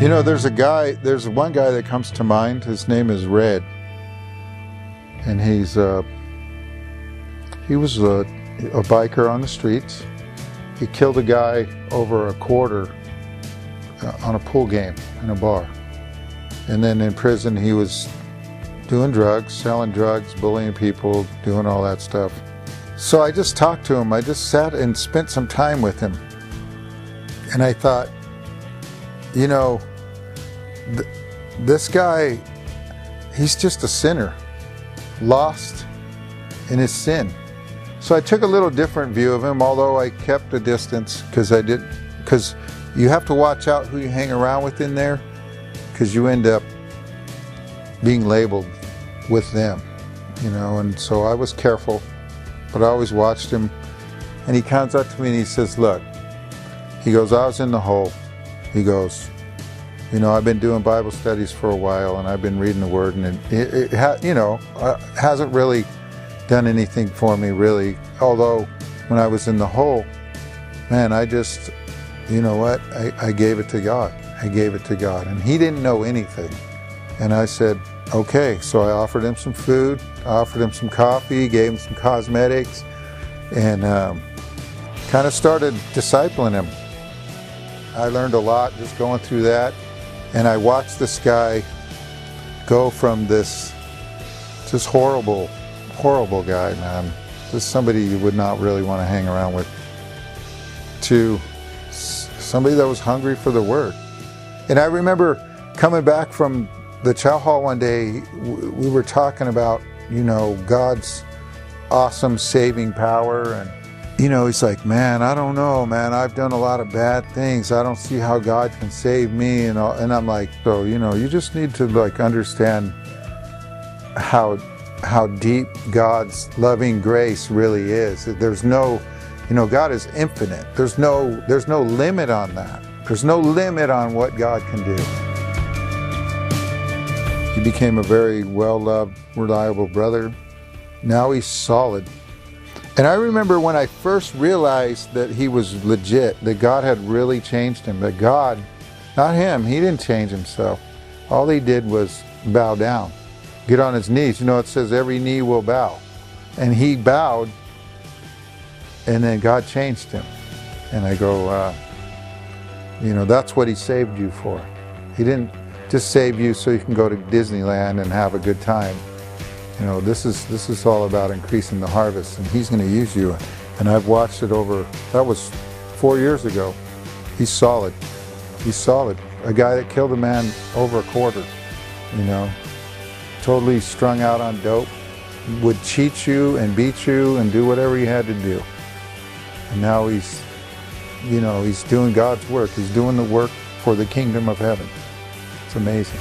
You know, there's one guy that comes to mind. His name is Red. And he was a biker on the streets. He killed a guy over a quarter on a pool game in a bar. And then in prison he was doing drugs, selling drugs, bullying people, doing all that stuff. So I just talked to him. I just sat and spent some time with him. And I thought, you know, this guy, he's just a sinner, lost in his sin. So I took a little different view of him, although I kept a distance because you have to watch out who you hang around with in there, because you end up being labeled with them, you know. And so I was careful, but I always watched him. And he comes up to me and he says, look, he goes, I was in the hole. He goes, you know, I've been doing Bible studies for a while and I've been reading the Word, and it hasn't really done anything for me, really. Although when I was in the hole, man, I just, you know what, I gave it to God. I gave it to God. And he didn't know anything. And I said, okay. So I offered him some food, I offered him some coffee, gave him some cosmetics, and kind of started discipling him. I learned a lot just going through that. And I watched this guy go from this just horrible guy, man, just somebody you would not really want to hang around with, to somebody that was hungry for the Word. And I remember coming back from the chow hall one day, we were talking about, you know, God's awesome saving power. And, you know, he's like, man, I don't know, man, I've done a lot of bad things. I don't see how God can save me. And I'm like, so, you know, you just need to like understand how deep God's loving grace really is. There's no, you know, God is infinite. There's no limit on that. There's no limit on what God can do. He became a very well-loved, reliable brother. Now he's solid. And I remember when I first realized that he was legit, that God had really changed him, that God, not him, he didn't change himself. All he did was bow down, get on his knees. You know, it says every knee will bow. And he bowed, and then God changed him. And I go, you know, that's what he saved you for. He didn't just save you so you can go to Disneyland and have a good time. You know, this is all about increasing the harvest, and he's going to use you. And I've watched it over, that was 4 years ago. He's solid. He's solid. A guy that killed a man over a quarter, you know, totally strung out on dope, would cheat you and beat you and do whatever he had to do. And now he's, you know, he's doing God's work. He's doing the work for the kingdom of heaven. It's amazing.